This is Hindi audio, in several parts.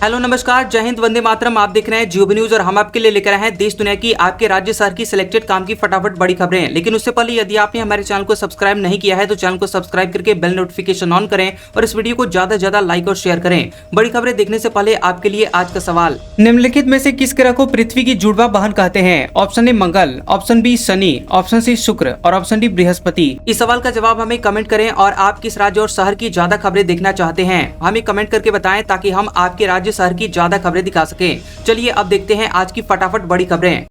हेलो नमस्कार, जय हिंद, वंदे मातरम। आप देख रहे हैं जियो न्यूज और हम आपके लिए लेकर आए हैं देश दुनिया की, आपके राज्य शहर की सिलेक्टेड काम की फटाफट बड़ी खबरें। लेकिन उससे पहले यदि आपने हमारे चैनल को सब्सक्राइब नहीं किया है तो चैनल को सब्सक्राइब करके बेल नोटिफिकेशन ऑन करें और इस वीडियो को ज्यादा से ज्यादा लाइक और शेयर करें। बड़ी खबरें देखने से पहले आपके लिए आज का सवाल, निम्नलिखित में से किस ग्रह को पृथ्वी की जुड़वा बहन कहते हैं? Option A Mangal, option B Shani, option C Shukra और ऑप्शन डी बृहस्पति। इस सवाल का जवाब हमें कमेंट करें और आप किस राज्य और शहर की ज्यादा खबरें देखना चाहते हैं हमें कमेंट करके बताएं ताकि हम आपके राज्य शहर की ज्यादा खबरें दिखा सकें। चलिए अब देखते हैं आज की फटाफट बड़ी खबरें।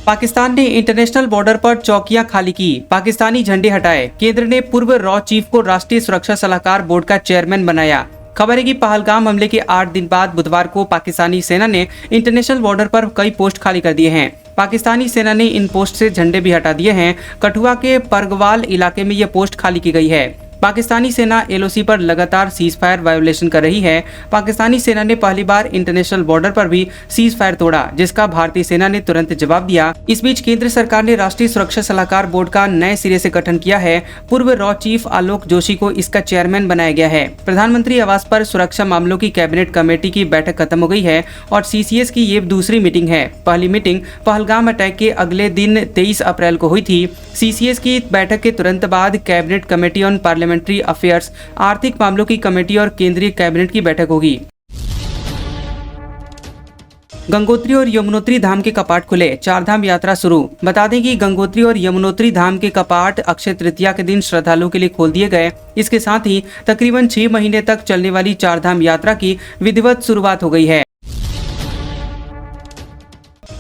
पाकिस्तान ने इंटरनेशनल बॉर्डर पर चौकियां खाली की, पाकिस्तानी झंडे हटाए। केंद्र ने पूर्व रॉ चीफ को राष्ट्रीय सुरक्षा सलाहकार बोर्ड का चेयरमैन बनाया। खबर है कि पहलगाम हमले के 8 दिन बाद बुधवार को पाकिस्तानी सेना ने इंटरनेशनल बॉर्डर पर कई पोस्ट खाली कर दिए हैं। पाकिस्तानी सेना ने इन पोस्ट से झंडे भी हटा दिए हैं। कठुआ के परगवाल इलाके में यह पोस्ट खाली की गई है। पाकिस्तानी सेना एलओसी पर लगातार सीज फायर वायोलेशन कर रही है। पाकिस्तानी सेना ने पहली बार इंटरनेशनल बॉर्डर पर भी सीज फायर तोड़ा, जिसका भारतीय सेना ने तुरंत जवाब दिया। इस बीच केंद्र सरकार ने राष्ट्रीय सुरक्षा सलाहकार बोर्ड का नए सिरे से गठन किया है। पूर्व रॉ चीफ आलोक जोशी को इसका चेयरमैन बनाया गया है। प्रधानमंत्री आवास पर सुरक्षा मामलों की कैबिनेट कमेटी की बैठक खत्म हो गई है और सीसीएस की ये दूसरी मीटिंग है। पहली मीटिंग पहलगाम अटैक के अगले दिन 23 अप्रैल को हुई थी। सीसीएस की बैठक के तुरंत बाद cabinet committee on parliamentary affairs, आर्थिक मामलों की कमेटी और केंद्रीय कैबिनेट की बैठक होगी। गंगोत्री और यमुनोत्री धाम के कपाट खुले, 4 धाम यात्रा शुरू। बता दें कि गंगोत्री और यमुनोत्री धाम के कपाट अक्षय तृतीया के दिन श्रद्धालुओं के लिए खोल दिए गए। इसके साथ ही तकरीबन 6 महीने तक चलने वाली 4 धाम यात्रा की विधिवत शुरुआत हो गई है।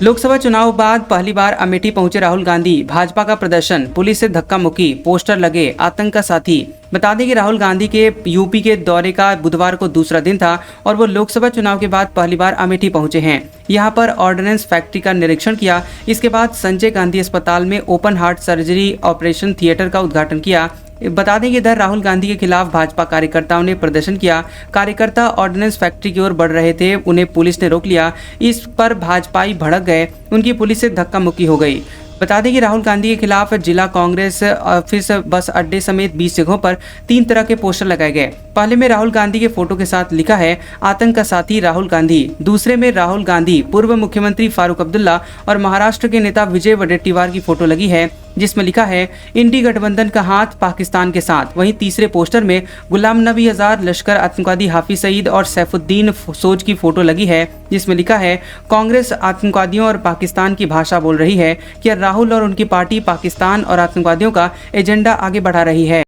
लोकसभा चुनाव बाद पहली बार अमेठी पहुंचे राहुल गांधी। भाजपा का प्रदर्शन, पुलिस से धक्का मुक्की, पोस्टर लगे, आतंक का साथी। बता दें कि राहुल गांधी के यूपी के दौरे का बुधवार को दूसरा दिन था और वो लोकसभा चुनाव के बाद पहली बार अमेठी पहुंचे हैं। यहां पर ऑर्डिनेंस फैक्ट्री का निरीक्षण किया। इसके बाद संजय गांधी अस्पताल में open heart surgery operation theatre का उद्घाटन किया। बता दें कि इधर राहुल गांधी के खिलाफ भाजपा कार्यकर्ताओं ने प्रदर्शन किया। कार्यकर्ता ऑर्डिनेंस फैक्ट्री की ओर बढ़ रहे थे, उन्हें पुलिस ने रोक लिया। इस पर भाजपाई भड़क गए, उनकी पुलिस से धक्का मुक्की हो गई। बता दें कि राहुल गांधी के खिलाफ जिला कांग्रेस ऑफिस, बस अड्डे समेत 20 जगहों पर 3 तरह के पोस्टर लगाए गए। पहले में राहुल गांधी के फोटो के साथ लिखा है आतंक का साथी राहुल गांधी। दूसरे में राहुल गांधी, पूर्व मुख्यमंत्री फारूक अब्दुल्ला और महाराष्ट्र के नेता विजय वडेट्टीवार की फोटो लगी है, जिसमें लिखा है इंडी गठबंधन का हाथ पाकिस्तान के साथ। वहीं तीसरे पोस्टर में गुलाम नबी आजाद, लश्कर आतंकवादी हाफिज सईद और सैफुद्दीन सोज की फोटो लगी है, जिसमें लिखा है कांग्रेस आतंकवादियों और पाकिस्तान की भाषा बोल रही है। क्या राहुल और उनकी पार्टी पाकिस्तान और आतंकवादियों का एजेंडा आगे बढ़ा रही है?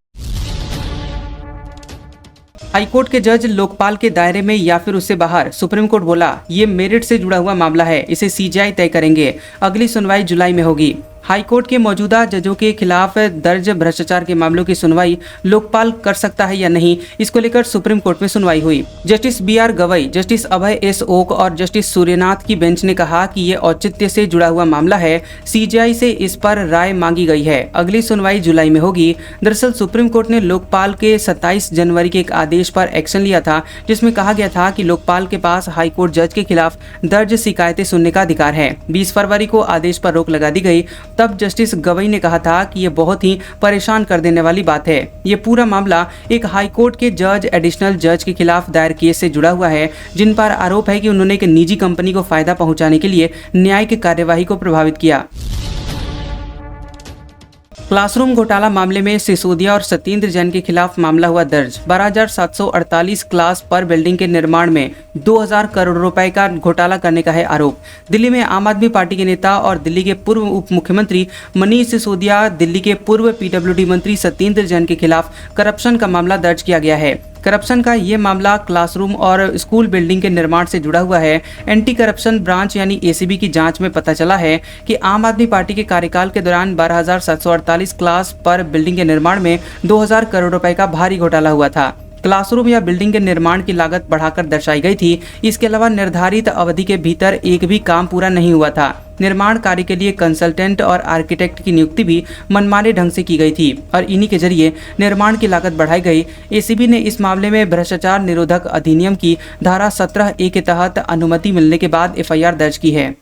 हाईकोर्ट के जज लोकपाल के दायरे में या फिर उससे बाहर? सुप्रीम कोर्ट बोला ये मेरिट से जुड़ा हुआ मामला है, इसे सीजीआई तय करेंगे। अगली सुनवाई जुलाई में होगी। हाईकोर्ट के मौजूदा जजों के खिलाफ दर्ज भ्रष्टाचार के मामलों की सुनवाई लोकपाल कर सकता है या नहीं, इसको लेकर सुप्रीम कोर्ट में सुनवाई हुई। जस्टिस BR गवई, जस्टिस अभय S ओक और जस्टिस सूर्यनाथ की बेंच ने कहा कि ये औचित्य से जुड़ा हुआ मामला है। सीजीआई से इस पर राय मांगी गई है। अगली सुनवाई जुलाई में होगी। दरअसल सुप्रीम कोर्ट ने लोकपाल के 27 जनवरी के एक आदेश पर एक्शन लिया था, जिसमें कहा गया था कि लोकपाल के पास हाईकोर्ट जज के खिलाफ दर्ज शिकायतें सुनने का अधिकार है। 20 फरवरी को आदेश पर रोक लगा दी गई। तब जस्टिस गवई ने कहा था कि यह बहुत ही परेशान कर देने वाली बात है। ये पूरा मामला एक हाईकोर्ट के जज, एडिशनल जज के खिलाफ दायर केस से जुड़ा हुआ है, जिन पर आरोप है कि उन्होंने एक निजी कंपनी को फायदा पहुंचाने के लिए न्यायिक कार्यवाही को प्रभावित किया। क्लासरूम घोटाला मामले में सिसोदिया और सत्येंद्र जैन के खिलाफ मामला हुआ दर्ज। 12,748 क्लास पर बिल्डिंग के निर्माण में 2,000 करोड़ रुपए का घोटाला करने का है आरोप। दिल्ली में आम आदमी पार्टी के नेता और दिल्ली के पूर्व उप मुख्यमंत्री मनीष सिसोदिया, दिल्ली के पूर्व PWD मंत्री सत्येंद्र जैन के खिलाफ करप्शन का मामला दर्ज किया गया है। करप्शन का ये मामला क्लासरूम और स्कूल बिल्डिंग के निर्माण से जुड़ा हुआ है। एंटी करप्शन ब्रांच यानी ACB की जांच में पता चला है कि आम आदमी पार्टी के कार्यकाल के दौरान 12,748 क्लास पर बिल्डिंग के निर्माण में 2,000 करोड़ रुपए का भारी घोटाला हुआ था। क्लासरूम या बिल्डिंग के निर्माण की लागत बढ़ाकर दर्शाई गई थी। इसके अलावा निर्धारित अवधि के भीतर एक भी काम पूरा नहीं हुआ था। निर्माण कार्य के लिए कंसल्टेंट और आर्किटेक्ट की नियुक्ति भी मनमाने ढंग से की गई थी और इन्हीं के जरिए निर्माण की लागत बढ़ाई गई। ACB ने इस मामले में भ्रष्टाचार निरोधक अधिनियम की धारा 17A के तहत अनुमति मिलने के बाद FIR दर्ज की है।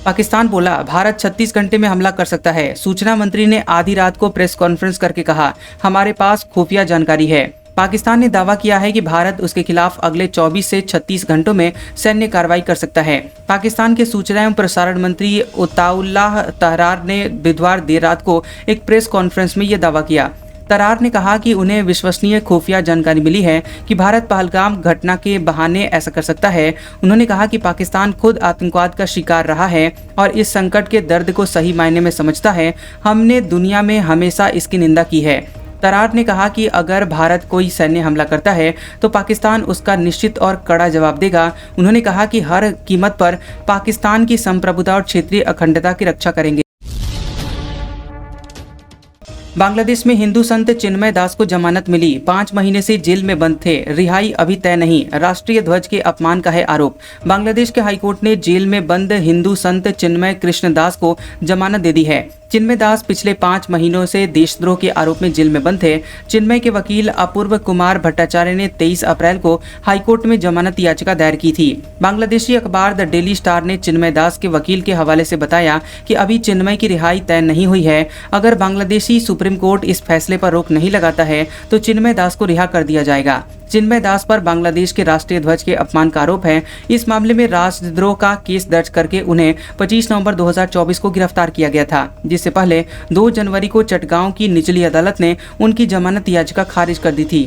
पाकिस्तान बोला भारत 36 घंटे में हमला कर सकता है। सूचना मंत्री ने आधी रात को प्रेस कॉन्फ्रेंस करके कहा हमारे पास खुफिया जानकारी है। पाकिस्तान ने दावा किया है कि भारत उसके खिलाफ अगले 24 से 36 घंटों में सैन्य कार्रवाई कर सकता है। पाकिस्तान के सूचना एवं प्रसारण मंत्री अताउल्लाह तहरार ने बुधवार देर रात को एक प्रेस कॉन्फ्रेंस में यह दावा किया। तरार ने कहा कि उन्हें विश्वसनीय खुफिया जानकारी मिली है कि भारत पहलगाम घटना के बहाने ऐसा कर सकता है। उन्होंने कहा कि पाकिस्तान खुद आतंकवाद का शिकार रहा है और इस संकट के दर्द को सही मायने में समझता है। हमने दुनिया में हमेशा इसकी निंदा की है। तरार ने कहा कि अगर भारत कोई सैन्य हमला करता है तो पाकिस्तान उसका निश्चित और कड़ा जवाब देगा। उन्होंने कहा कि हर कीमत पर पाकिस्तान की संप्रभुता और क्षेत्रीय अखंडता की रक्षा करेंगे। बांग्लादेश में हिंदू संत चिन्मय दास को जमानत मिली। 5 महीने से जेल में बंद थे, रिहाई अभी तय नहीं। राष्ट्रीय ध्वज के अपमान का है आरोप। बांग्लादेश के हाईकोर्ट ने जेल में बंद हिंदू संत चिन्मय कृष्ण दास को जमानत दे दी है। चिन्मय दास पिछले 5 महीनों से देशद्रोह के आरोप में जेल में बंद थे। चिन्मय के वकील अपूर्व कुमार भट्टाचार्य ने 23 अप्रैल को हाईकोर्ट में जमानत याचिका दायर की थी। बांग्लादेशी अखबार द डेली स्टार ने चिन्मय दास के वकील के हवाले से बताया कि अभी चिन्मय की रिहाई तय नहीं हुई है। अगर बांग्लादेशी सुप्रीम कोर्ट इस फैसले पर रोक नहीं लगाता है तो चिन्मय दास को रिहा कर दिया जाएगा। चिन्मय दास पर बांग्लादेश के राष्ट्रीय ध्वज के अपमान का आरोप है। इस मामले में राष्ट्रद्रोह का केस दर्ज करके उन्हें 25 नवंबर 2024 को गिरफ्तार किया गया था, जिससे पहले 2 जनवरी को चटगांव की निचली अदालत ने उनकी जमानत याचिका खारिज कर दी थी।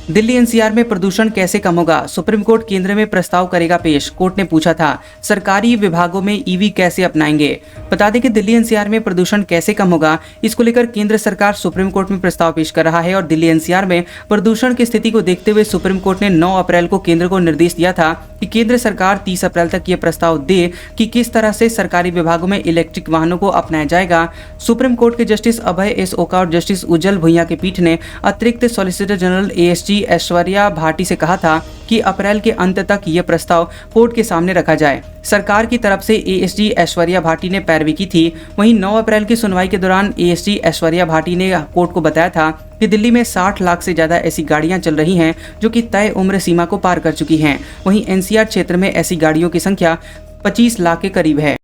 दिल्ली एनसीआर में प्रदूषण कैसे कम होगा, सुप्रीम कोर्ट केंद्र में प्रस्ताव करेगा पेश। कोर्ट ने पूछा था सरकारी विभागों में ईवी कैसे अपनाएंगे। बता दें कि दिल्ली एनसीआर में प्रदूषण कैसे कम होगा, इसको लेकर केंद्र सरकार सुप्रीम कोर्ट में प्रस्ताव पेश कर रहा है। और दिल्ली एनसीआर में प्रदूषण की स्थिति को देखते हुए सुप्रीम कोर्ट ने 9 अप्रैल को केंद्र को निर्देश दिया था कि केंद्र सरकार 30 अप्रैल तक ये प्रस्ताव दे कि किस तरह से सरकारी विभागों में इलेक्ट्रिक वाहनों को अपनाया जाएगा। सुप्रीम कोर्ट के जस्टिस अभय एस ओका और जस्टिस उज्जवल भुइयां की पीठ ने अतिरिक्त solicitor general ASG Aishwarya Bhati से कहा था कि अप्रैल के अंत तक यह प्रस्ताव कोर्ट के सामने रखा जाए। सरकार की तरफ से ASG ऐश्वर्या भाटी ने पैरवी की थी। वहीं 9 अप्रैल की सुनवाई के दौरान ASG ऐश्वर्या भाटी ने कोर्ट को बताया था कि दिल्ली में 60 लाख से ज्यादा ऐसी गाड़ियां चल रही हैं जो कि तय उम्र सीमा को पार कर चुकी हैं। वहीं NCR क्षेत्र में ऐसी गाड़ियों की संख्या 25 लाख के करीब है।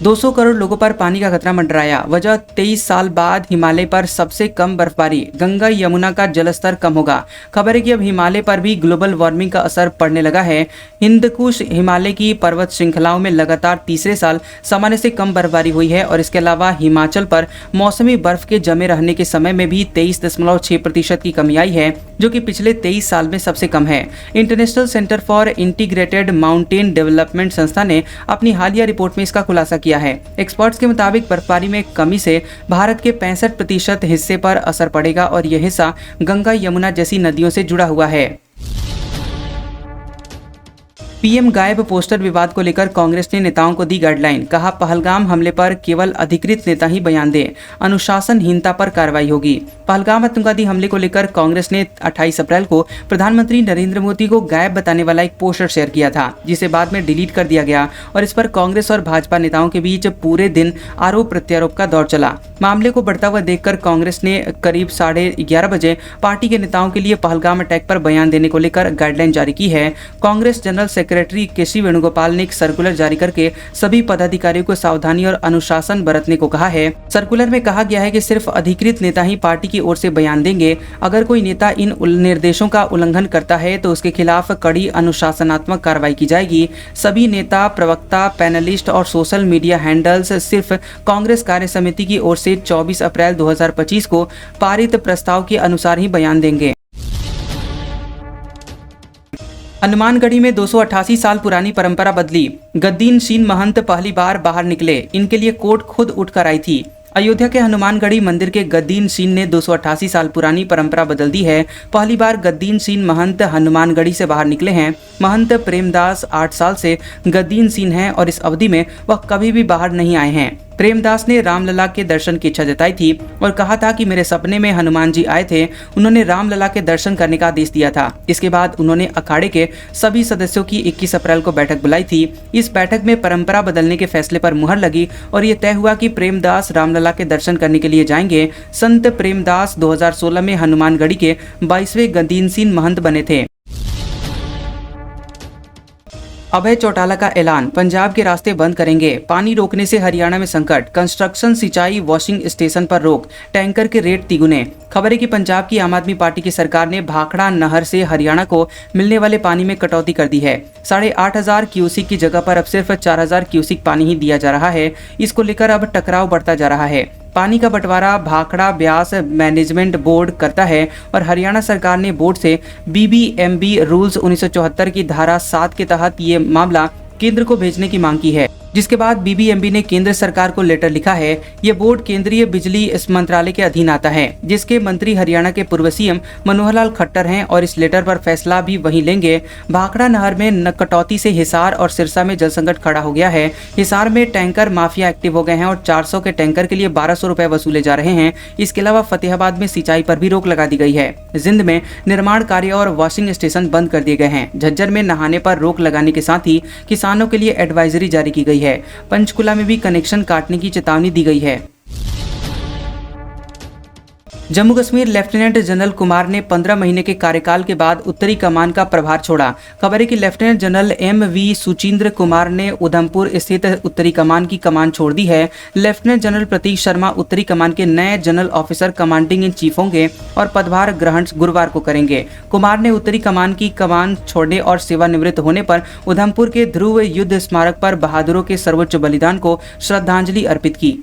200 करोड़ लोगों पर पानी का खतरा मंडराया। वजह 23 साल बाद हिमालय पर सबसे कम बर्फबारी। गंगा यमुना का जलस्तर कम होगा। खबर है कि अब हिमालय पर भी ग्लोबल वार्मिंग का असर पड़ने लगा है। हिंदकुश हिमालय की पर्वत श्रृंखलाओं में लगातार तीसरे साल सामान्य से कम बर्फबारी हुई है और इसके अलावा हिमाचल पर मौसमी बर्फ के जमे रहने के समय में भी 23.6% की कमी आई है, जो कि पिछले 23 साल में सबसे कम है। International centre for integrated mountain development संस्था ने अपनी हालिया रिपोर्ट में इसका खुलासा किया है। एक्सपर्ट्स के मुताबिक बर्फबारी में कमी से भारत के 65% हिस्से पर असर पड़ेगा और यह हिस्सा गंगा यमुना जैसी नदियों से जुड़ा हुआ है। पीएम गायब पोस्टर विवाद को लेकर कांग्रेस ने नेताओं को दी गाइडलाइन। कहा पहलगाम हमले पर केवल अधिकृत नेता ही बयान दें, अनुशासनहीनता पर कार्रवाई होगी। पहलगाम आतंकवादी हमले को लेकर कांग्रेस ने 28 अप्रैल को प्रधानमंत्री नरेंद्र मोदी को गायब बताने वाला एक पोस्टर शेयर किया था, जिसे बाद में डिलीट कर दिया गया और इस पर कांग्रेस और भाजपा नेताओं के बीच पूरे दिन आरोप प्रत्यारोप का दौर चला। मामले को बढ़ता हुआ देखकर कांग्रेस ने करीब 11:30 बजे पार्टी के नेताओं के लिए पहलगाम अटैक पर बयान देने को लेकर गाइडलाइन जारी की है। कांग्रेस जनरल सेक्रेटरी केसी वेणुगोपाल ने एक सर्कुलर जारी करके सभी पदाधिकारियों को सावधानी और अनुशासन बरतने को कहा है। सर्कुलर में कहा गया है कि सिर्फ अधिकृत नेता ही पार्टी की ओर से बयान देंगे। अगर कोई नेता इन निर्देशों का उल्लंघन करता है तो उसके खिलाफ कड़ी अनुशासनात्मक कार्रवाई की जाएगी। सभी नेता, प्रवक्ता, पैनलिस्ट और सोशल मीडिया हैंडल्स सिर्फ कांग्रेस कार्य समिति की ओर से 24 अप्रैल 2025 को पारित प्रस्ताव के अनुसार ही बयान देंगे। हनुमानगढ़ी में 288 साल पुरानी परंपरा बदली। गद्दीन शीन महंत पहली बार बाहर निकले, इनके लिए कोर्ट खुद उठकर आई थी। अयोध्या के हनुमानगढ़ी मंदिर के गद्दीन शीन ने 288 साल पुरानी परंपरा बदल दी है। पहली बार गद्दीन शीन महंत हनुमानगढ़ी से बाहर निकले हैं। महंत प्रेमदास 8 साल से गद्दीन शीन हैं और इस अवधि में वह कभी भी बाहर नहीं आए हैं। प्रेमदास ने रामलला के दर्शन की इच्छा जताई थी और कहा था कि मेरे सपने में हनुमान जी आए थे, उन्होंने रामलला के दर्शन करने का आदेश दिया था। इसके बाद उन्होंने अखाड़े के सभी सदस्यों की 21 अप्रैल को बैठक बुलाई थी। इस बैठक में परंपरा बदलने के फैसले पर मुहर लगी और ये तय हुआ कि प्रेमदास रामलला के दर्शन करने के लिए जाएंगे। संत प्रेमदास 2016 में हनुमानगढ़ी के 22वें गद्दीन शीन महंत बने थे। अभय चौटाला का ऐलान, पंजाब के रास्ते बंद करेंगे, पानी रोकने से हरियाणा में संकट, कंस्ट्रक्शन सिंचाई वॉशिंग स्टेशन पर रोक, टैंकर के रेट तिगुने। खबर है कि पंजाब की आम आदमी पार्टी की सरकार ने भाखड़ा नहर से हरियाणा को मिलने वाले पानी में कटौती कर दी है। 8,500 क्यूसिक की जगह पर अब सिर्फ 4,000 क्यूसिक पानी ही दिया जा रहा है। इसको लेकर अब टकराव बढ़ता जा रहा है। पानी का बंटवारा भाखड़ा ब्यास मैनेजमेंट बोर्ड करता है और हरियाणा सरकार ने बोर्ड से BBMB रूल्स 1974 की धारा 7 के तहत ये मामला केंद्र को भेजने की मांग की है, जिसके बाद BBMB ने केंद्र सरकार को लेटर लिखा है। ये बोर्ड केंद्रीय बिजली मंत्रालय के अधीन आता है, जिसके मंत्री हरियाणा के पूर्व CM मनोहर लाल खट्टर हैं और इस लेटर पर फैसला भी वही लेंगे। भाखड़ा नहर में कटौती से हिसार और सिरसा में जल संकट खड़ा हो गया है। हिसार में टैंकर माफिया एक्टिव हो गए हैं और 400 के टैंकर के लिए 1200 रुपए वसूले जा रहे हैं। इसके अलावा फतेहाबाद में सिंचाई पर भी रोक लगा दी गई है। जिंद में निर्माण कार्य और वॉशिंग स्टेशन बंद कर दिए गए हैं। झज्जर में नहाने पर रोक लगाने के साथ ही किसानों के लिए एडवाइजरी जारी की गई है। पंचकुला में भी कनेक्शन काटने की चेतावनी दी गई है। जम्मू कश्मीर लेफ्टिनेंट जनरल कुमार ने 15 महीने के कार्यकाल के बाद उत्तरी कमान का प्रभार छोड़ा। खबर है कि lieutenant general MV Suchindra Kumar ने उधमपुर स्थित उत्तरी कमान की कमान छोड़ दी है। लेफ्टिनेंट जनरल प्रतीक शर्मा उत्तरी कमान के नए general officer commanding in chief होंगे और पदभार ग्रहण गुरुवार को करेंगे। कुमार ने उत्तरी कमान की कमान छोड़ने और सेवानिवृत्त होने पर उधमपुर के ध्रुव युद्ध स्मारक पर बहादुरों के सर्वोच्च बलिदान को श्रद्धांजलि अर्पित की।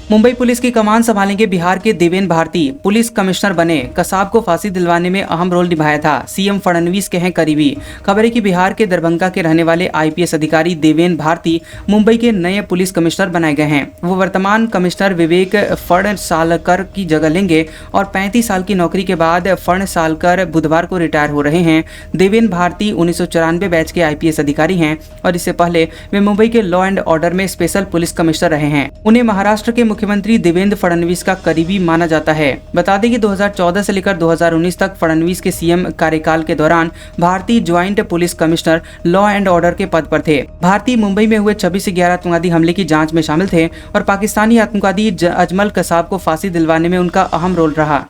मुंबई पुलिस की कमान संभालेंगे बिहार के देवेन भारती, पुलिस कमिश्नर बने। कसाब को फांसी दिलवाने में अहम रोल निभाया था, CM फडणवीस के हैं करीबी। खबर है कि बिहार के दरभंगा के रहने वाले IPS अधिकारी देवेन भारती मुंबई के नए पुलिस कमिश्नर बनाए गए हैं। वो वर्तमान कमिश्नर विवेक फणसालकर की जगह लेंगे और 35 साल की नौकरी के बाद फणसालकर बुधवार को रिटायर हो रहे हैं। देवेन भारती 1994 बैच के IPS अधिकारी हैं और इससे पहले वे मुंबई के लॉ एंड ऑर्डर में स्पेशल पुलिस कमिश्नर रहे हैं। उन्हें महाराष्ट्र के मुख्यमंत्री देवेंद्र फडणवीस का करीबी माना जाता है। बता दें कि 2014 से लेकर 2019 तक फडणवीस के CM कार्यकाल के दौरान भारतीय joint police commissioner law and order के पद पर थे। भारतीय मुंबई में हुए 26/11 आतंकवादी हमले की जांच में शामिल थे और पाकिस्तानी आतंकवादी अजमल कसाब को फांसी दिलवाने में उनका अहम रोल रहा।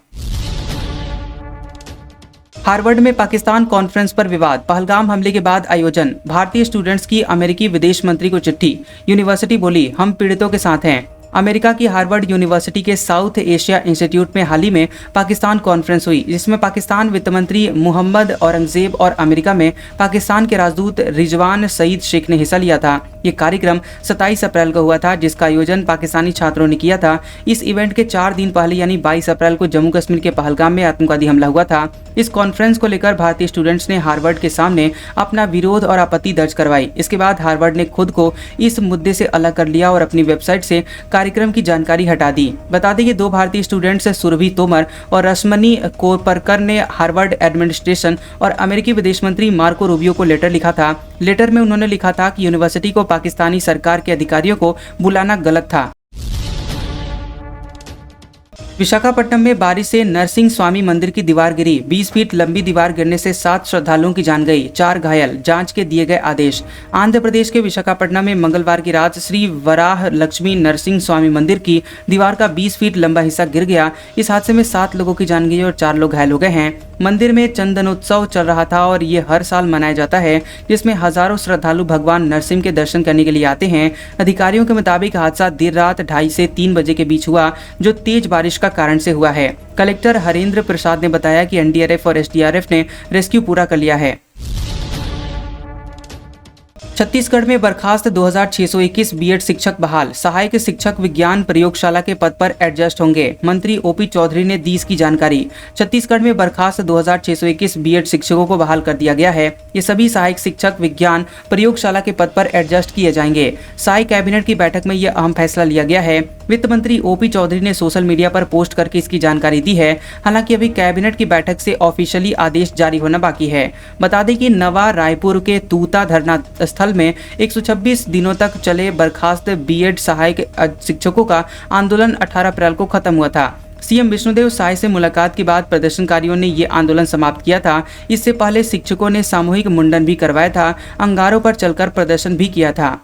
हार्वर्ड में पाकिस्तान कॉन्फ्रेंस पर विवाद, पहलगाम हमले के बाद आयोजन। भारतीय स्टूडेंट्स की अमेरिकी विदेश मंत्री को चिट्ठी। यूनिवर्सिटी बोली, हम पीड़ितों के साथ हैं। अमेरिका की हार्वर्ड यूनिवर्सिटी के साउथ एशिया इंस्टीट्यूट में हाल ही में पाकिस्तान कॉन्फ्रेंस हुई, जिसमें पाकिस्तान वित्त मंत्री मोहम्मद औरंगजेब और अमेरिका में पाकिस्तान के राजदूत रिजवान सईद शेख ने हिस्सा लिया था। ये कार्यक्रम 27 अप्रैल को हुआ था, जिसका आयोजन पाकिस्तानी छात्रों ने किया था। इस इवेंट के 4 दिन पहले यानी 22 अप्रैल को जम्मू कश्मीर के पहलगाम में आतंकवादी हमला हुआ था। इस कॉन्फ्रेंस को लेकर भारतीय स्टूडेंट्स ने हार्वर्ड के सामने अपना विरोध और आपत्ति दर्ज करवाई। इसके बाद हार्वर्ड ने खुद को इस मुद्दे से अलग कर लिया और अपनी वेबसाइट से कार्यक्रम की जानकारी हटा दी। बता दें कि 2 भारतीय स्टूडेंट्स सुरभि तोमर और रश्मनी कोपरकर ने हार्वर्ड एडमिनिस्ट्रेशन और अमेरिकी विदेश मंत्री मार्को रूबियो को लेटर लिखा था। लेटर में उन्होंने लिखा था कि यूनिवर्सिटी को पाकिस्तानी सरकार के अधिकारियों को बुलाना गलत था। विशाखापट्टनम में बारिश से नरसिंह स्वामी मंदिर की दीवार गिरी। 20 फीट लंबी दीवार गिरने से 7 श्रद्धालुओं की जान गई, 4 घायल, जांच के दिए गए आदेश। आंध्र प्रदेश के विशाखापट्टनम में मंगलवार की रात श्री वराह लक्ष्मी नरसिंह स्वामी मंदिर की दीवार का 20 फीट लंबा हिस्सा गिर गया। इस हादसे में 7 लोगों की जान गई और 4 लोग घायल हो गए हैं। मंदिर में चंदनोत्सव चल रहा था और ये हर साल मनाया जाता है, जिसमें हजारों श्रद्धालु भगवान नरसिंह के दर्शन करने के लिए आते हैं। अधिकारियों के मुताबिक हादसा देर रात 2:30 से 3 बजे के बीच हुआ, जो तेज बारिश का कारण से हुआ है। कलेक्टर हरेंद्र प्रसाद ने बताया कि NDRF और SDRF ने रेस्क्यू पूरा कर लिया है। छत्तीसगढ़ में बर्खास्त 2621 बीएड शिक्षक बहाल, सहायक शिक्षक विज्ञान प्रयोगशाला के पद पर एडजस्ट होंगे। मंत्री OP चौधरी ने दी इसकी जानकारी। छत्तीसगढ़ में बर्खास्त 2621 बीएड शिक्षकों को बहाल कर दिया गया है। ये सभी सहायक शिक्षक विज्ञान प्रयोगशाला के पद पर एडजस्ट किए जाएंगे। साई कैबिनेट की बैठक में यह अहम फैसला लिया गया है। वित्त मंत्री OP चौधरी ने सोशल मीडिया पर पोस्ट करके इसकी जानकारी दी है। हालांकि अभी कैबिनेट की बैठक से ऑफिशियली आदेश जारी होना बाकी है। बता दें कि नवा रायपुर के तूता धरना स्थल में 126 दिनों तक चले बर्खास्त बीएड सहायक शिक्षकों का आंदोलन 18 अप्रैल को खत्म हुआ था। CM विष्णुदेव साय से मुलाकात के बाद प्रदर्शनकारियों ने ये आंदोलन समाप्त किया था। इससे पहले शिक्षकों ने सामूहिक मुंडन भी करवाया था, अंगारों पर चलकर प्रदर्शन भी किया था।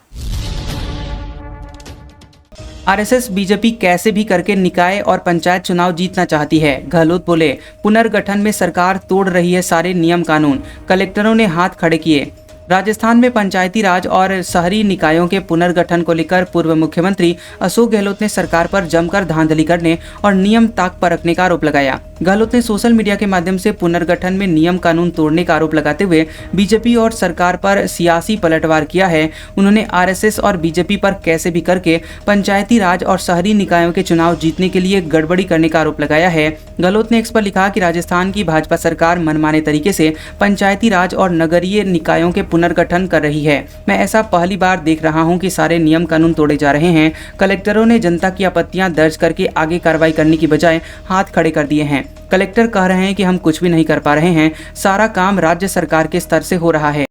आरएसएस बीजेपी कैसे भी करके निकाय और पंचायत चुनाव जीतना चाहती है। गहलोत बोले, पुनर्गठन में सरकार तोड़ रही है सारे नियम कानून, कलेक्टरों ने हाथ खड़े किए। राजस्थान में पंचायती राज और शहरी निकायों के पुनर्गठन को लेकर पूर्व मुख्यमंत्री अशोक गहलोत ने सरकार पर जमकर धांधली करने और नियम ताक पर रखने का आरोप लगाया। गहलोत ने सोशल मीडिया के माध्यम से पुनर्गठन में नियम कानून तोड़ने का आरोप लगाते हुए बीजेपी और सरकार पर सियासी पलटवार किया है। उन्होंने आरएसएस और बीजेपी पर कैसे भी करके पंचायती राज और शहरी निकायों के चुनाव जीतने के लिए गड़बड़ी करने का आरोप लगाया है। गहलोत ने एक्स पर लिखा कि राजस्थान की भाजपा सरकार मनमाने तरीके से पंचायती राज और नगरीय निकायों के पुनर्गठन कर रही है। मैं ऐसा पहली बार देख रहा हूं कि सारे नियम कानून तोड़े जा रहे हैं। कलेक्टरों ने जनता की आपत्तियां दर्ज करके आगे कार्रवाई करने की बजाय हाथ खड़े कर दिए हैं। कलेक्टर कह रहे हैं कि हम कुछ भी नहीं कर पा रहे हैं, सारा काम राज्य सरकार के स्तर से हो रहा है।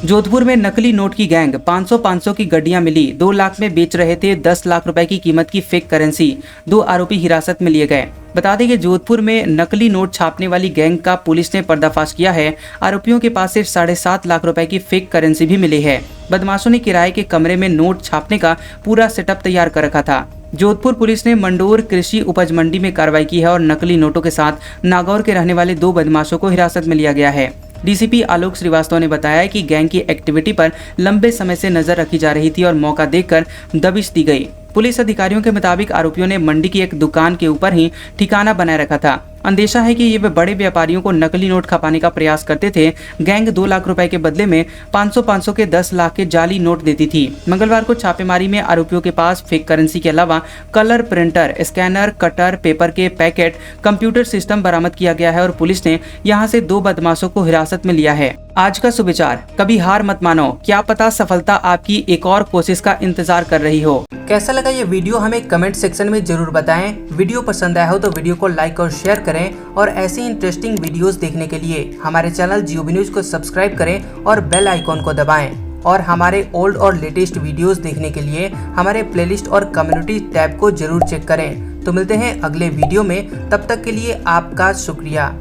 जोधपुर में नकली नोट की गैंग, 500 की गड्डियां मिली, 2 लाख में बेच रहे थे 10 लाख रुपए की कीमत की फेक करेंसी। 2 आरोपी हिरासत में लिए गए। बता दें कि जोधपुर में नकली नोट छापने वाली गैंग का पुलिस ने पर्दाफाश किया है। आरोपियों के पास से 7.5 लाख रुपए की फेक करेंसी भी मिली है। बदमाशों ने किराए के कमरे में नोट छापने का पूरा सेटअप तैयार कर रखा था। जोधपुर पुलिस ने मंडोर कृषि उपज मंडी में कार्रवाई की है और नकली नोटों के साथ नागौर के रहने वाले 2 बदमाशों को हिरासत में लिया गया है। डीसीपी आलोक श्रीवास्तव ने बताया कि गैंग की एक्टिविटी पर लंबे समय से नजर रखी जा रही थी और मौका देखकर दबिश दी गई। पुलिस अधिकारियों के मुताबिक आरोपियों ने मंडी की एक दुकान के ऊपर ही ठिकाना बनाए रखा था। अंदेशा है कि ये बड़े व्यापारियों को नकली नोट खपाने का प्रयास करते थे। गैंग 2 लाख रुपए के बदले में 500 के 10 लाख के जाली नोट देती थी। मंगलवार को छापेमारी में आरोपियों के पास फेक करेंसी के अलावा colour printer, scanner, cutter, paper के पैकेट, कंप्यूटर सिस्टम बरामद किया गया है और पुलिस ने यहां से 2 बदमाशों को हिरासत में लिया है। आज का सुविचार, कभी हार मत मानो, क्या पता सफलता आपकी एक और कोशिश का इंतजार कर रही हो। कैसा लगा ये वीडियो हमें कमेंट सेक्शन में जरूर बताएं। वीडियो पसंद आया हो तो वीडियो को लाइक और शेयर करें और ऐसी इंटरेस्टिंग वीडियोस देखने के लिए हमारे चैनल जियोबी न्यूज को सब्सक्राइब करें और बेल आइकॉन को दबाएं। और हमारे ओल्ड और लेटेस्ट वीडियोस देखने के लिए हमारे प्लेलिस्ट और कम्युनिटी टैब को जरूर चेक करें। तो मिलते हैं अगले वीडियो में, तब तक के लिए आपका शुक्रिया।